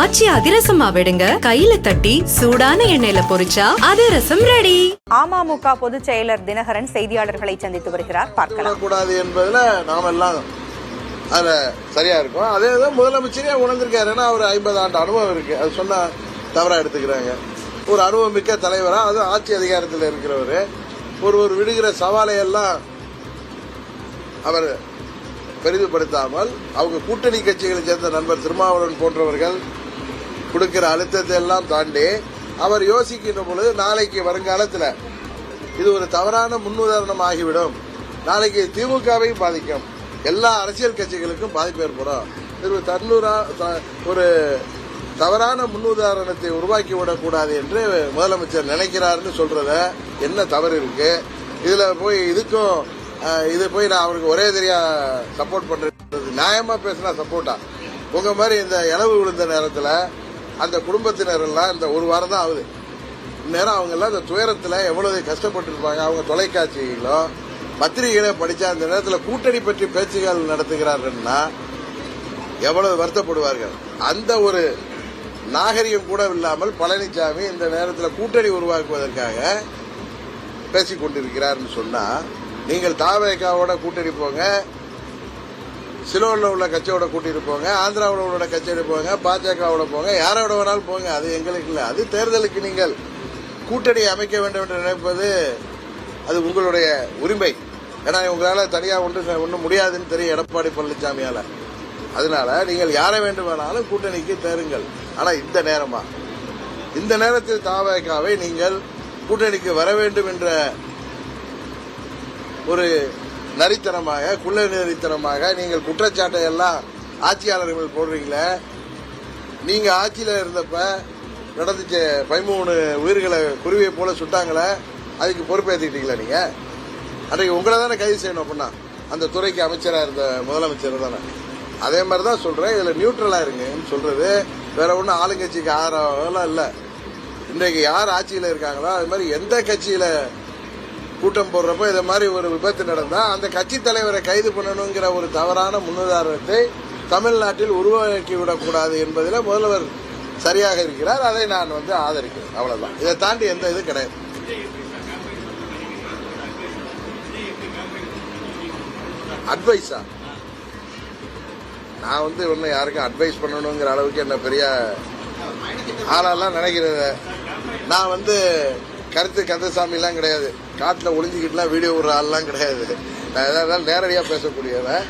ஆச்சி அதிரசமா விடுங்க, கையில தட்டி சூடான எண்ணெயில பொரிச்சா அதிரசம் ரெடி. அமமுக பொதுச் செயலர் தினகரன் செய்தியாளர்களை சந்தித்து வருகிறார். பார்க்கலாம். கூடாது என்பதுல நாம எல்லாம் அதுல சரியா இருக்கும். அதே தான் முதலமைச்சரே உணர்ந்திருக்காரு. ஏன்னா அவர் 50 ஆண்டு அனுபவம் இருக்கு. அது சொன்னா தவறா எடுத்துக்கிறாங்க. ஒரு அனுபவம் மிக்க தலைவரா, அது ஆட்சி அதிகாரத்தில் இருக்கிறவரு, ஒரு விடுகிற சவாலை எல்லாம் அவர் பெரிதுபடுத்தாமல் அவங்க கூட்டணி கட்சிகளை சேர்ந்த நண்பர் திருமாவளவன் போன்றவர்கள் கொடுக்கிற அழுத்தத்தை எல்லாம் தாண்டி அவர் யோசிக்கின்ற பொழுது நாளைக்கு வருங்காலத்தில் இது ஒரு தவறான முன்னுதாரணம் ஆகிவிடும், நாளைக்கு திமுகவையும் பாதிக்கும், எல்லா அரசியல் கட்சிகளுக்கும் பாதிப்பு ஏற்படும், இது ஒரு தவறான முன்னுதாரணத்தை உருவாக்கி விடக்கூடாது என்று முதலமைச்சர் நினைக்கிறாருன்னு சொல்றத என்ன தவறு இருக்கு இதுல? போய் இது போய் நான் அவருக்கு ஒரே தெரியா சப்போர்ட் பண்றது, நியாயமா பேசினா சப்போர்ட்டா? உங்க மாதிரி இந்த இளவு விழுந்த நேரத்தில் அந்த குடும்பத்தினர் எல்லாம் இந்த ஒரு வாரம் தான் ஆகுது, இந்நேரம் அவங்க எல்லாம் இந்த துயரத்தில் எவ்வளவு கஷ்டப்பட்டு இருப்பாங்க. அவங்க தொலைக்காட்சிகளோ பத்திரிகைகளோ படிச்சா அந்த நேரத்தில் கூட்டணி பற்றி பேச்சுகள் நடத்துகிறார்கள்னா எவ்வளவு வருத்தப்படுவார்கள். அந்த ஒரு நாகரிகம் கூட இல்லாமல் பழனிசாமி இந்த நேரத்தில் கூட்டணி உருவாக்குவதற்காக பேசிக் கொண்டிருக்கிறார் சொன்னா, நீங்கள் தாவேகாவோட கூட்டணி போங்க, சிலோன்ல உள்ள கட்சியோட கூட்டிட்டு போங்க, ஆந்திராவில் உள்ள கட்சியோட போங்க, பாஜகவோட போங்க, யாரோட வேணாலும் போங்க, அது எங்களுக்கு இல்லை. அது தேர்தலுக்கு நீங்கள் கூட்டணி அமைக்க வேண்டும் என்று நினைப்பது அது உங்களுடைய உரிமை. ஏன்னா உங்களால் தனியாக ஒன்றும் முடியாதுன்னு தெரியும் எடப்பாடி பழனிசாமியால. அதனால நீங்கள் யாரை வேண்டுமானாலும் கூட்டணிக்கு தேருங்கள். ஆனா இந்த நேரத்தில் தாவேகாவை நீங்கள் கூட்டணிக்கு வர வேண்டும் என்ற ஒரு நரித்தனமாக, குள்ள நரித்தனமாக நீங்கள் குற்றச்சாட்டை எல்லாம் ஆட்சியாளர்கள் போடுறீங்களே. நீங்க ஆட்சியில இருந்தப்ப நடந்துச்ச 13 உயிர்களை குருவியை போல சுட்டாங்களே, அதுக்கு பொறுப்பேற்றுக்கிட்டீங்களா? நீங்க அன்றைக்கு உங்களை தானே கைது செய்யணும். அப்படின்னா அந்த துறைக்கு அமைச்சராக இருந்த முதலமைச்சர் தானே. அதே மாதிரி தான் சொல்றேன், இதுல நியூட்ரலா இருங்கன்னு சொல்றது வேற ஒன்றும் ஆளுங்கட்சிக்கு ஆதரவெல்லாம் இல்லை. இன்றைக்கு யார் ஆட்சியில் இருக்காங்களோ அது மாதிரி எந்த கட்சியில கூட்டம் போடுறப்ப இதை மாதிரி ஒரு விபத்து நடந்தா அந்த கட்சி தலைவரை கைது பண்ணணுங்கிற ஒரு தவறான முன்னுதாரணத்தை தமிழ்நாட்டில் உருவாக்கி விடக்கூடாது என்பதில் முதல்வர் சரியாக இருக்கிறார். அதை நான் ஆதரிக்கிறேன். அவ்வளவுதான். இதை தாண்டி எந்த இது கிடையாது. அட்வைஸா? நான் ஒன்னும் யாருக்கும் அட்வைஸ் பண்ணணுங்கிற அளவுக்கு என்ன பெரிய ஆளெல்லாம் நினைக்கிறத. நான் கருத்து கந்தசாமி எல்லாம் கிடையாது. காட்டில் ஒளிஞ்சுக்கிட்டுலாம் வீடியோ விடுற ஆள்லாம் கிடையாது. நான் எதாவது நேரடியாக பேசக்கூடியவன்.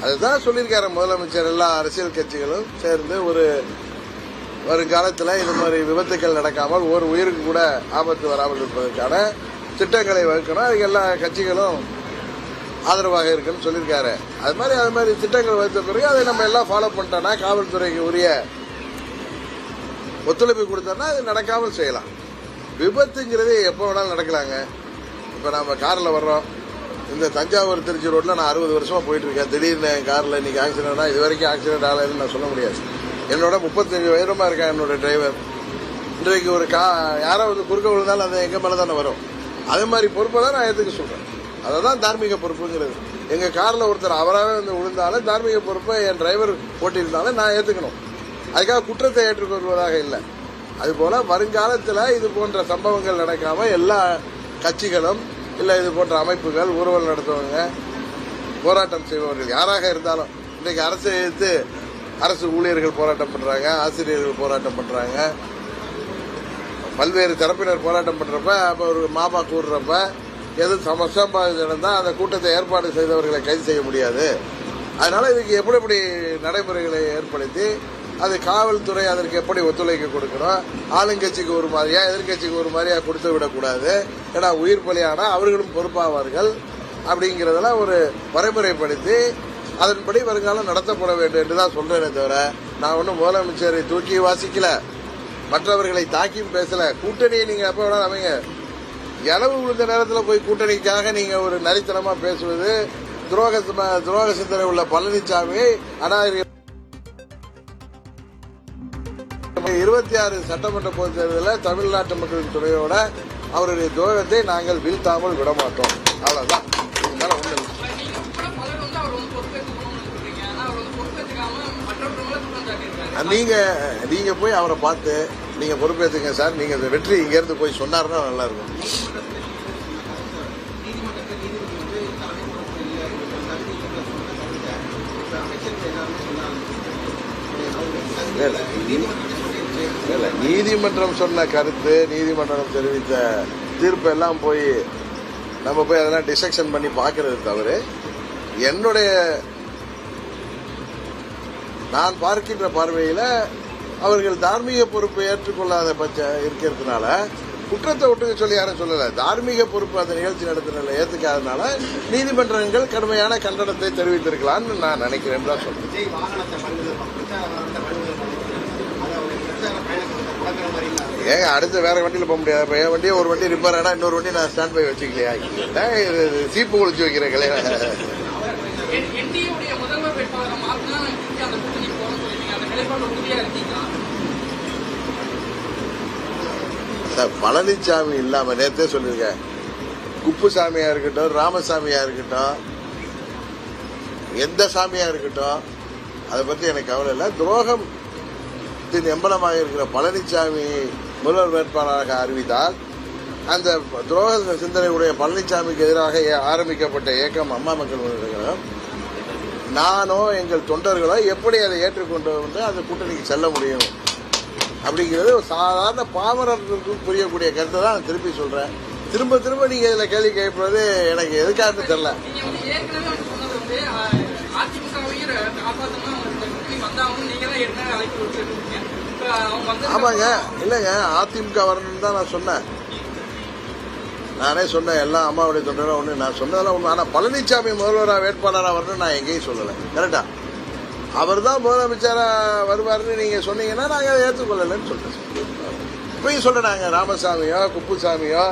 அதுதான் சொல்லியிருக்காரு முதலமைச்சர். எல்லா அரசியல் கட்சிகளும் சேர்ந்து ஒரு வருங்காலத்தில் இது மாதிரி விபத்துக்கள் நடக்காமல் ஒரு உயிருக்கு கூட ஆபத்து வராமல் இருப்பதற்கான திட்டங்களை வகுக்கணும். அதுக்கு எல்லா கட்சிகளும் ஆதரவாக இருக்குன்னு சொல்லியிருக்காரு. அது மாதிரி திட்டங்கள் வைத்த பிறகு அதை நம்ம எல்லாம் ஃபாலோ பண்ணிட்டோம்னா, காவல்துறைக்கு உரிய ஒத்துழைப்பு கொடுத்தோம்னா அது நடக்காமல் செய்யலாம். விபத்துங்கிறது எப்போ வேணாலும் நடக்கலாங்க. இப்போ நம்ம காரில் வர்றோம், இந்த தஞ்சாவூர் திருச்சி ரோட்டில் நான் 60 வருஷமா போயிட்டு இருக்கேன். திடீர்னு காரில் இன்னைக்கு ஆக்சிடென்ட்னா இது வரைக்கும் ஆக்சிடென்ட் ஆகலைன்னு நான் சொல்ல முடியாது. என்னோட 35 வயதுமா இருக்கேன் என்னோட டிரைவர். இன்றைக்கு ஒரு யாரோ குறுக்க விழுந்தாலும் அது எங்க மேலே தானே வரும். அதே மாதிரி பொறுப்பை தான் நான் ஏற்றுக்க சொல்றேன். அதை தான் தார்மீக பொறுப்புங்கிறது. எங்க காரில் ஒருத்தர் அவராகவே விழுந்தாலும் தார்மீக பொறுப்பை என் டிரைவர் ஓட்டியிருந்தாலும் நான் ஏற்றுக்கணும். அதுக்காக குற்றத்தை ஏற்றுக்கொள்வதாக இல்லை. அதுபோல வருங்காலத்தில் இது போன்ற சம்பவங்கள் நடக்காம எல்லா கட்சிகளும் இல்லை இது போன்ற அமைப்புகள், ஊர்வலம் நடத்துவங்க, போராட்டம் செய்பவர்கள் யாராக இருந்தாலும், இன்றைக்கு அரசை எதிர்த்து அரசு ஊழியர்கள் போராட்டம் பண்றாங்க, ஆசிரியர்கள் போராட்டம் பண்றாங்க, பல்வேறு தரப்பினர் போராட்டம் பண்றப்ப அப்ப ஒரு மாமா கூடுறப்ப எது சமஸ்தாபாதம் நடந்தா அந்த கூட்டத்தை ஏற்பாடு செய்தவர்களை கைது செய்ய முடியாது. அதனால இதுக்கு எப்படி நடைமுறைகளை ஏற்படுத்தி அது காவல்துறை அதற்கு எப்படி ஒத்துழைக்க கொடுக்கணும், ஆளுங்கட்சிக்கு ஒரு மாதிரியா எதிர்கட்சிக்கு ஒரு மாதிரியா கொடுத்து விடக்கூடாது. ஏன்னா உயிர் பலியானா அவர்களும் பொறுப்பாவார்கள். அப்படிங்கறதெல்லாம் ஒரு வரைமுறைப்படுத்தி அதன்படி வருங்காலம் நடத்தப்பட வேண்டும் என்றுதான் சொல்றேனே தவிர நான் ஒன்னும் முதலமைச்சரை தூக்கி வாசிக்கல, மற்றவர்களை தாக்கியும் பேசல. கூட்டணியை நீங்க எப்ப வேணாலும் அமைங்க. இளவு விழுந்த நேரத்தில் போய் கூட்டணிக்காக நீங்க ஒரு நரித்தனமா பேசுவது துரோக சிந்தனை உள்ள பழனிசாமி. அநாகரிக 26 சட்டமன்ற பொதுத் தேர்தலில் தமிழ்நாட்டு மக்களின் துணையோட அவருடைய துரோகத்தை நாங்கள் வீழ்த்தாமல் விடமாட்டோம். அவ்வளவுதான். நீங்க போய் அவரை பார்த்து நீங்க பொறுப்பேற்றுங்க சார், நீங்க வெற்றி இங்க இருந்து போய் சொன்னாருன்னா நல்லா இருக்கும். நீதிமன்றம் சொன்ன கருத்து, நீதிமன்றம் தெரிவித்த தீர்ப்பு எல்லாம் போய் நம்ம போய் அதெல்லாம் டிசெக்ஷன் பண்ணி பார்க்கறது தவிர, என்னுடைய நான் பார்க்கின்ற பார்வையில் அவர்கள் தார்மீக பொறுப்பை ஏற்றுக்கொள்ளாத பட்சம் இருக்கிறதுனால குற்றத்தை ஒட்டுக்க சொல்லி யாரும் சொல்லல. தார்மீக பொறுப்பு அந்த நிகழ்ச்சி நடத்தின ஏற்றுக்காதனால நீதிமன்றங்கள் கடுமையான கண்டனத்தை தெரிவித்திருக்கலாம்னு நான் நினைக்கிறேன் தான் சொல்றேன். ஏங்க அடுத்து வேற வண்டியில போக முடியாது. இப்போ என் வண்டியை ஒரு வண்டி ரிப்பேர் ஆனா இன்னொரு வண்டி நான் ஸ்டாண்ட் பை வச்சுக்கலையா? சீப்பு ஒழிச்சு வைக்கிறேன். பழனிசாமி இல்லாம நேத்தே சொல்லிருக்கேன், குப்புசாமியா இருக்கட்டும், ராமசாமியா இருக்கட்டும், எந்த சாமியா இருக்கட்டும், அதை பத்தி எனக்கு கவலை இல்லை. துரோகத்தின் எம்பலமாக இருக்கிற பழனிசாமி முதல்வர் வேட்பாளராக அறிவித்தால் அந்த துரோக சிந்தனையுடைய பழனிசாமிக்கு எதிராக ஆரம்பிக்கப்பட்ட இயக்கம் அம்மா மக்கள் முன்னேற்ற கழகம், நானோ எங்கள் தொண்டர்களோ எப்படி அதை ஏற்றுக்கொண்டு வந்து அந்த கூட்டணிக்கு செல்ல முடியும் அப்படிங்கிறது ஒரு சாதாரண பாமரர்களுக்கு புரியக்கூடிய கருத்தை தான் நான் திருப்பி சொல்றேன். திரும்ப திரும்ப நீங்க இதுல கேள்வி கேட்பது எனக்கு எதுக்காகன்னு தெரியல. ஆமாங்க, இல்லைங்க, அதிமுக வரணும்னு தான் நான் சொன்னேன். நானே சொன்னேன் எல்லாம் அம்மாவுடைய தொண்டரும் ஒண்ணு, நான் சொன்னதெல்லாம் ஒண்ணு. ஆனா பழனிசாமி முதல்வராக வேட்பாளராக வரணும்னு நான் எங்கேயும் சொல்லலை. கரெக்டா? அவர் தான் முதலமைச்சரா வருவாருன்னு நீங்க சொன்னீங்கன்னா நாங்க அதை ஏற்றுக்கொள்ளலன்னு சொல்றேன். இப்பயும் சொல்றாங்க, ராமசாமியோ குப்புசாமியோ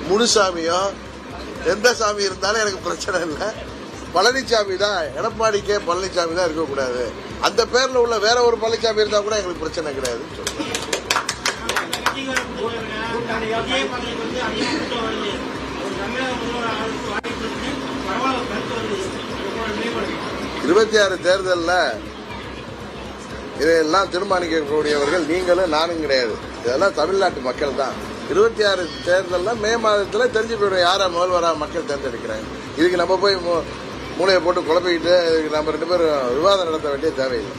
முனுசாமியோ எந்த சாமி இருந்தாலும் எனக்கு பிரச்சனை இல்லை. பழனிசாமி தான், எடப்பாடிக்கே பழனிசாமி தான் இருக்கக்கூடாது. அந்த பேர்ல உள்ள வேற ஒரு பழனிசாமி இருந்தா கூட எங்களுக்கு பிரச்சனை கிடையாதுன்னு சொல்றேன். 26 தேர்தலில் இதையெல்லாம் தீர்மானிக்கக்கூடியவர்கள் நீங்களும் நானும் கிடையாது. இதெல்லாம் தமிழ்நாட்டு மக்கள் தான். 26 தேர்தலில் மே மாதத்தில் தெரிஞ்சு போயிடும் யாரை முதல்வராக மக்கள் தேர்ந்தெடுக்கிறாங்க. இதுக்கு நம்ம போய் மூளையை போட்டு குழப்பிக்கிட்டு இதுக்கு நம்ம 2 பேரும் விவாதம் நடத்த வேண்டிய தேவையில்லை.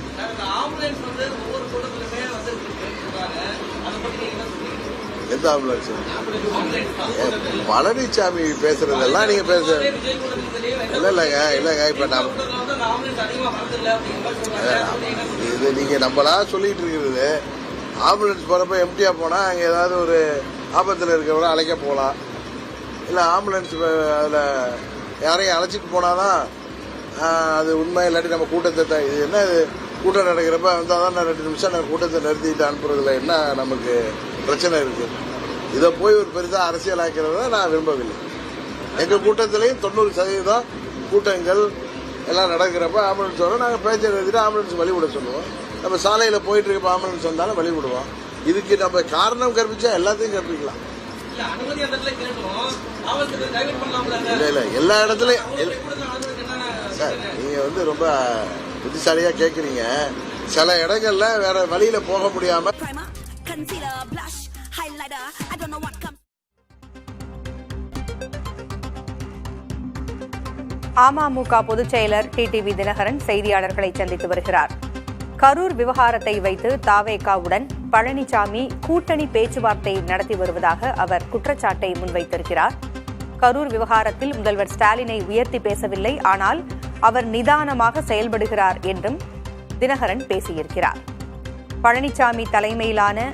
எந்த ஆம்புலன்ஸ்? பழனிசாமி பேசுறதெல்லாம் நீங்க பேச இல்லைங்க. இப்ப இது நீங்க நம்மளா சொல்லிட்டு இருக்கிறது. ஆம்புலன்ஸ் போறப்ப எம்டியா போனா அங்க ஏதாவது ஒரு ஆபத்துல இருக்கிறவரை அழைக்க போகலாம். இல்ல ஆம்புலன்ஸ் அதுல யாரையும் அழைச்சிட்டு போனாதான் அது உண்மை. இல்லாட்டி நம்ம கூட்டத்தை இது என்ன கூட்டம் நடக்கிறப்ப வந்தாதான் 2 நிமிஷம் நான் கூட்டத்தை நிறுத்திட்டு அனுப்புறதுல என்ன நமக்கு பிரச்சனை இருக்கு? இதை போய் ஒரு பெருசா அரசியலாக்கிறத நான் விரும்பவில்லை. எங்க கூட்டத்திலையும் 90% கூட்டங்கள் எல்லாம் நடக்கிறப்ப ஆம்புலன்ஸ் வரும். நாங்கள் பேச்சை நிறுத்திட்டு ஆம்புலன்ஸ் வழிவிட சொல்லுவோம். நம்ம சாலையில போயிட்டு இருக்க ஆம்புலன்ஸ் வந்தாலும் வழிவிடுவோம். இதுக்கு நம்ம காரணம் கற்பிச்சா எல்லாத்தையும் கற்பிக்கலாம். இல்ல எல்லா இடத்துலயும் சார் நீங்க ரொம்ப புத்திசாலியா கேக்குறீங்க. சில இடங்கள்ல வேற வழியில போக முடியாம அமமுக பொதுச் செயலர் டிடிவி தினகரன் செய்தியாளர்களை சந்தித்து வருகிறார். கரூர் விவகாரத்தை வைத்து தாவேகாவுடன் பழனிசாமி கூட்டணி பேச்சுவார்த்தை நடத்தி வருவதாக அவர் குற்றச்சாட்டை முன்வைத்திருக்கிறார். கரூர் விவகாரத்தில் முதல்வர் ஸ்டாலினை உயர்த்தி பேசவில்லை, ஆனால் அவர் நிதானமாக செயல்படுகிறார் என்றும் தினகரன் பேசியிருக்கிறார். பழனிசாமி தலைமையிலான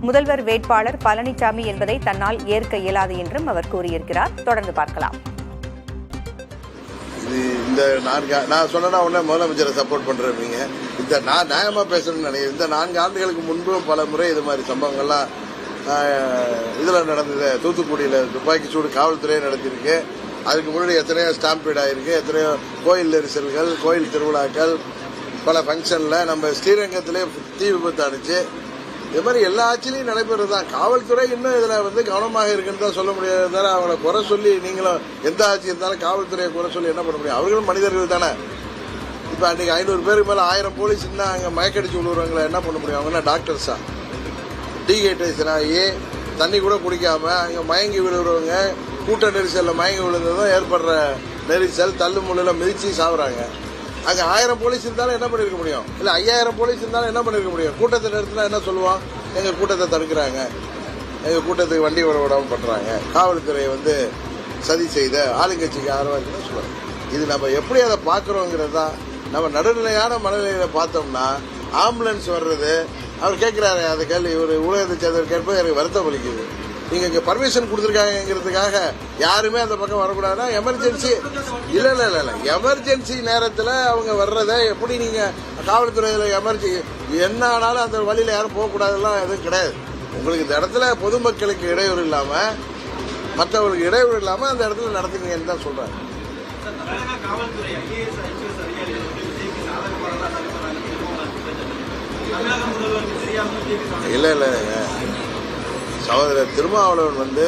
முதல்வர் வேட்பாளர் பழனிசாமி என்பதை தன்னால் ஏற்க இயலாது என்றும் அவர் கூறியிருக்கிறார். தொடர்ந்து பார்க்கலாம். இந்த நான் சொன்னா உடனே முதலமைச்சரை சப்போர்ட் பண்றீங்க. இந்த நான் நியாயமா பேசணும்னு நினைக்கிறேன். இந்த 4 ஆண்டுகளுக்கு முன்பு பல முறை இது மாதிரி சம்பவங்கள்லாம் இதுல நடந்தது. தூத்துக்குடியில துப்பாக்கி சூடு காவல்துறையே நடத்திருக்கு. அதுக்கு முன்னாடி எத்தனையோ ஸ்டாம்பீட் ஆயிருக்கு, எத்தனையோ கோயில் நெரிசல்கள், கோயில் திருவிழாக்கள், பல ஃபங்க்ஷன்ல நம்ம ஸ்ரீரங்கத்திலே தீ விபத்து அடிச்சு, இது மாதிரி எல்லா ஆட்சியிலையும் நடைபெறதுதான். காவல்துறை இன்னும் இதுல கவனமாக இருக்குன்னு தான் சொல்ல முடியாது. அவங்கள குறை சொல்லி நீங்களும் எந்த ஆட்சி இருந்தாலும் காவல்துறையை குறை சொல்லி என்ன பண்ண முடியும்? அவர்களும் மனிதர்கள் தானே. இப்போ அன்றைக்கி 500 பேருக்கு மேலே 1000 போலீஸ் இருந்தால் அங்கே மயக்கடிச்சு விழுவுறவங்களை என்ன பண்ண முடியும்? அவங்க என்ன டாக்டர்ஸா? டீஹைட்ரேஷன் ஆகி தண்ணி கூட குடிக்காம அங்கே மயங்கி விழுவுறவங்க, கூட்ட நெரிசலில் மயங்கி விழுந்ததும் ஏற்படுற நெரிசல், தள்ளு முள்ளில் மிதிச்சு சாப்பிட்றாங்க. அங்கே 1000 போலீஸ் இருந்தாலும் என்ன பண்ணிருக்க முடியும்? இல்லை 5000 போலீஸ் இருந்தாலும் என்ன பண்ணிருக்க முடியும்? கூட்டத்தை நிறுத்தினா என்ன சொல்லுவான்? எங்கள் கூட்டத்தை தடுக்கிறாங்க, எங்கள் கூட்டத்துக்கு வண்டி வர விடாமல் பண்ணுறாங்க, காவல்துறையை வந்து சதி செய்த ஆளுங்கட்சிக்கு ஆதரவாக இருக்குன்னு சொல்லுவாங்க. இது நம்ம எப்படி அதை பார்க்குறோங்கிறது தான். நம்ம நடுநிலையான மனநிலையில் பார்த்தோம்னா ஆம்புலன்ஸ் வர்றது, அவர் கேட்குறாரு அந்த கேள்வி, ஒரு ஊடகத்தை சேர்ந்தவர் கேட்பது எனக்கு வருத்தம் அளிக்குது. நீங்கள் இங்கே பர்மிஷன் கொடுத்துருக்காங்கிறதுக்காக யாருமே அந்த பக்கம் வரக்கூடாதுன்னா எமர்ஜென்சி இல்லை எமர்ஜென்சி நேரத்தில் அவங்க வர்றதை எப்படி நீங்கள் காவல்துறையில் எமர்ஜென்சி என்ன ஆனாலும் அந்த வழியில் யாரும் போகக்கூடாதுலாம் எதுவும் கிடையாது. உங்களுக்கு இந்த இடத்துல பொதுமக்களுக்கு இடையூறு இல்லாமல், மற்றவர்களுக்கு இடையூறு இல்லாமல் அந்த இடத்துல நடத்துங்கன்னு தான் சொல்கிறாங்க. இல்லைங்க, சகோதரர் திருமாவளவன் வந்து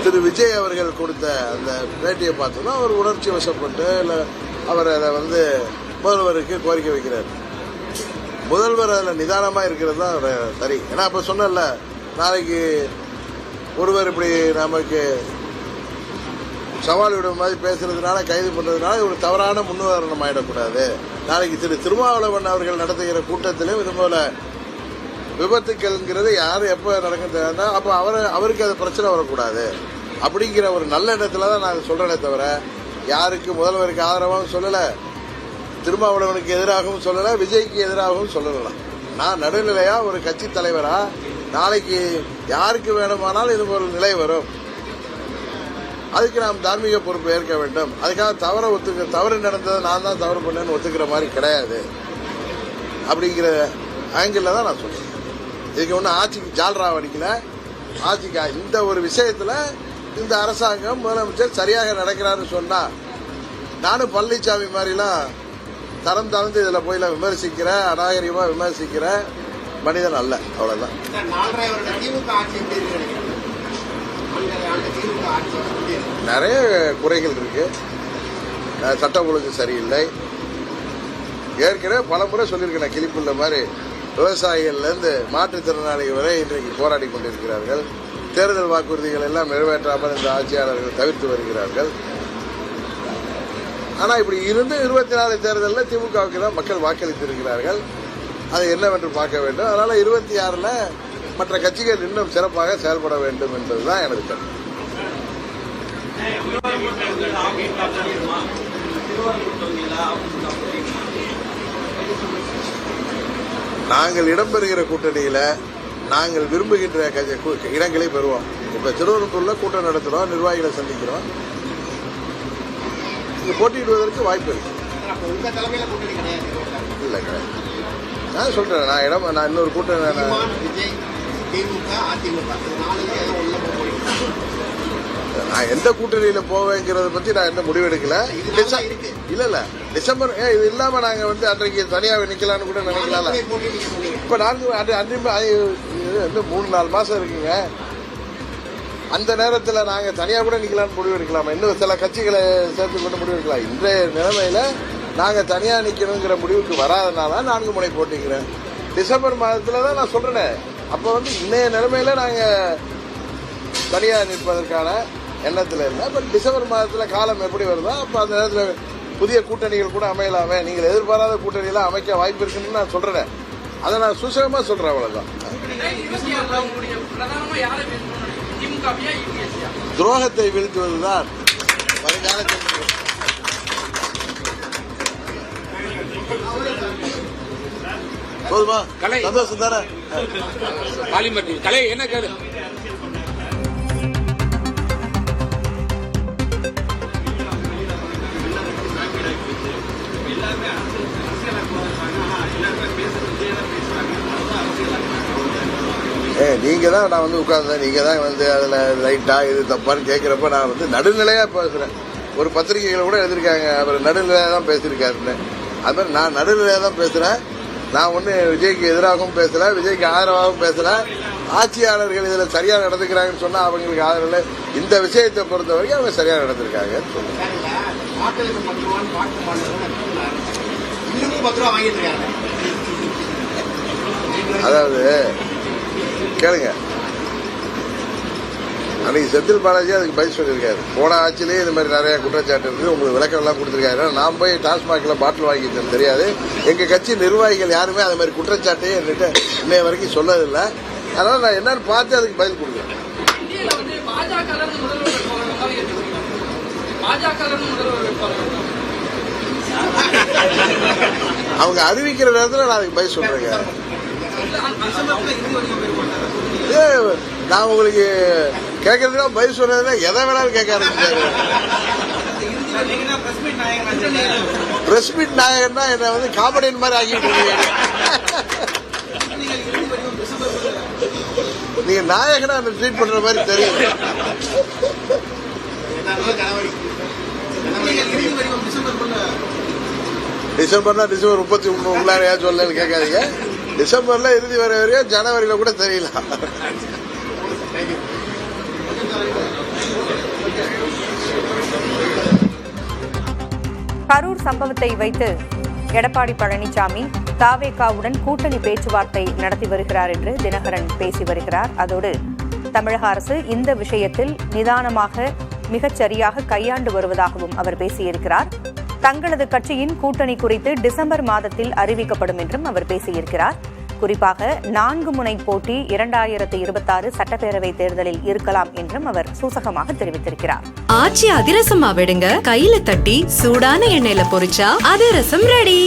திரு விஜய் அவர்கள் கொடுத்த அந்த பேட்டியை பார்த்தோம்னா அவர் உணர்ச்சி வசப்பட்டு இல்லை அவர் அதை வந்து முதல்வருக்கு கோரிக்கை வைக்கிறார். முதல்வர் அதில் நிதானமாக இருக்கிறது தான் சரி. ஏன்னா அப்போ சொன்னல, நாளைக்கு ஒருவர் இப்படி நமக்கு சவால் விடும் மாதிரி பேசுறதுனால, கைது பண்றதுனால ஒரு தவறான முன்னுதாரணம் ஆயிடக்கூடாது. நாளைக்கு திரு திருமாவளவன் அவர்கள் நடத்துகிற கூட்டத்திலும் இது போல விபத்துக்கள்ங்கிறது யார் எப்போ நடக்குதுன்னா அப்போ அவருக்கு அது பிரச்சனை வரக்கூடாது அப்படிங்கிற ஒரு நல்ல இடத்துல தான் நான் சொல்றேனே தவிர, யாருக்கு முதல்வருக்கு ஆதரவாகவும் சொல்லலை, திருமாவளவனுக்கு எதிராகவும் சொல்லலை, விஜய்க்கு எதிராகவும் சொல்லலாம். நான் நடுநிலையா ஒரு கட்சி தலைவரா நாளைக்கு யாருக்கு வேணுமானாலும் இது ஒரு நிலை வரும், அதுக்கு நாம் தார்மீக பொறுப்பு ஏற்க வேண்டும். அதுக்காக தவறு நடந்ததை நான் தான் தவறு பண்ணேன்னு ஒத்துக்கிற மாதிரி கிடையாது அப்படிங்கிற ஆங்கிள் தான் நான் சொல்றேன். இதுக்கு ஒன்றும் ஆட்சிக்கு ஜால்ரா அடிக்கல. ஆட்சிக்கு இந்த ஒரு விஷயத்துல இந்த அரசாங்கம் முதலமைச்சர் சரியாக நடக்கிறாருன்னு சொன்னா, நானும் பழனிசாமி மாதிரிலாம் தரம் தாழ்ந்து இதுல போய் விமர்சிக்கிற, அநாகரிகமா விமர்சிக்கிற மனிதன் அல்ல. அவ்வளவுதான். நிறைய குறைகள் இருக்கு. சட்டம் ஒழுங்கு சரியில்லை. ஏற்கனவே பல முறை சொல்லியிருக்கேன், கிளிப்புள்ள மாதிரி விவசாயிகள்லேருந்து மாற்றுத்திறனாளிகள் வரை இன்றைக்கு போராடி கொண்டிருக்கிறார்கள். தேர்தல் வாக்குறுதிகள் எல்லாம் நிறைவேற்றாமல் இந்த ஆட்சியாளர்கள் தவிர்த்து வருகிறார்கள். ஆனால் இப்படி இருந்து 24 தேர்தலில் திமுகவுக்கு தான் மக்கள் வாக்களித்திருக்கிறார்கள். அதை என்னவென்று பார்க்க வேண்டும். அதனால 26ல் மற்ற கட்சிகள் இன்னும் சிறப்பாக செயல்பட வேண்டும் என்பதுதான் எனது கருத்து. நாங்கள் இடம்பெறுகிற கூட்டணியில நாங்கள் விரும்புகின்ற இடங்களை பெறுவோம். இப்ப திருவனந்தபுரம்ல கூட்டம் நடத்துறோம், நிர்வாகிகளை சந்திக்கிறோம். இங்க போட்டியிடுவதற்கு வாய்ப்பு இருக்கு. இல்ல கிடையாது. நான் சொல்றேன், நான் இன்னொரு கூட்டம் நான் எந்த கூட்டணியில போவேங்கிறத பத்தி நான் எந்த முடிவு எடுக்கல. இல்ல டிசம்பர் இது இல்லாம நாங்க வந்து அன்றைக்கு தனியாக நிக்கலாம்னு கூட நினைக்கலாம். இப்ப இன்னும் 3-4 மாசம் இருக்குங்க. அந்த நேரத்தில் நாங்க தனியாக கூட நிக்கலாம்னு முடிவு எடுக்கலாமா? இன்னும் சில கட்சிகளை சேர்த்து கொண்டு முடிவு எடுக்கலாம். இன்றைய நிலைமையில நாங்க தனியா நிக்கணுங்கிற முடிவுக்கு வராதனால 4 முனை போட்டிக்கிறேன். டிசம்பர் மாதத்துல தான் நான் சொல்றேன். அப்ப வந்து இன்னைய நிலைமையில நாங்க தனியா நிற்பதற்கான எண்ணத்துல இல்லை. பட் டிசம்பர் மாதத்துல காலம் எப்படி வருதோ அப்ப அந்த நேரத்துல புதிய கூட்டணிகள் கூட அமையலாமே. நீங்கள் எதிர்பாராத கூட்டணியெல்லாம் அமைக்க வாய்ப்பு இருக்குன்னு நான் சொல்றேன். அதை நான் சுசகமா சொல்றேன். அவ்வளவுதான். துரோகத்தை வீழ்த்துவதுதான் வருங்காலத்தில். போதுமா? சந்தோஷம் தானே? கலை என்ன கேளு. நீங்க தான் நான் வந்து உட்கார்ந்தேன். நீங்க தான் வந்து அதுல ரைட்டா இது தப்பான்னு கேட்கிறப்ப நான் வந்து நடுநிலையா பேசுறேன். ஒரு பத்திரிகைகளை கூட எழுதிருக்காங்க, அவர் நடுநிலையா தான் பேசியிருக்காருன்னு. அது மாதிரி நான் நடுநிலையா தான் பேசுறேன். நான் ஒண்ணு விஜய்க்கு எதிராகவும் பேசல, விஜய்க்கு ஆதரவாகவும் பேசல. ஆட்சியாளர்கள் இதுல சரியா நடந்துக்கிறாங்கன்னு சொன்னா அவங்களுக்கு ஆதரவு. இந்த விஷயத்தை பொறுத்த வரைக்கும் அவங்க சரியா நடந்திருக்காங்க. அதாவது கேளுங்க, அன்னைக்கு செந்தில் பாலாஜி அதுக்கு பதில் சொல்லியிருக்காரு. போன ஆட்சியிலேயே இந்த மாதிரி நிறைய குற்றச்சாட்டு இருக்குது, உங்களுக்கு விளக்கம் எல்லாம் கொடுத்துருக்காரு. நான் போய் டாஸ்மாக்ல பாட்டில் வாங்கிட்டேன்னு தெரியாது. எங்க கட்சி நிர்வாகிகள் யாருமே அது மாதிரி குற்றச்சாட்டையே என்கிட்ட இன்னைய வரைக்கும் சொன்னதில்லை. அதனால நான் என்னன்னு பார்த்து அதுக்கு பதில் கொடுக்குறேன். அவங்க அறிவிக்கிற நேரத்தில் நான் அதுக்கு பதில் சொல்றேங்க. நான் உங்களுக்கு கேட்கறதுனா பதில் சொன்னதுன்னா எதை வேணாலும் கேட்க ஆரம்பிச்சாரு. பிரஸ் மீட் நாயகன்னா என்ன வந்து காமெடியன் மாதிரி ஆக்கிட்டு நீங்க நாயகனா என்ன ட்ரீட் பண்ற மாதிரி தெரியும். டிசம்பர்னா டிசம்பர் 31 சொல்லு கேட்காதீங்க. டிசம்பர்ல இறுதி வர வரையும் ஜனவரியில கூட தெரியல. கரூர் சம்பவத்தை வைத்து எடப்பாடி பழனிசாமி தாவேகாவுடன் கூட்டணி பேச்சுவார்த்தை நடத்தி வருகிறார் என்று தினகரன் பேசி வருகிறார். அதோடு தமிழக அரசு இந்த விஷயத்தில் நிதானமாக மிகச்சரியாக கையாண்டு வருவதாகவும் அவர் பேசியிருக்கிறார். தங்களது கட்சியின் கூட்டணி குறித்து டிசம்பர் மாதத்தில் அறிவிக்கப்படும் என்றும் அவர் பேசியிருக்கிறார். குறிப்பாக 4 முனை போட்டி 2026 சட்டப்பேரவை தேர்தலில் இருக்கலாம் என்றும் அவர் சூசகமாக தெரிவித்திருக்கிறார். ஆச்சி அதிரசமா விடுங்க, கையில தட்டி சூடான எண்ணெயில பொரிச்சா அதிரசம் ரெடி.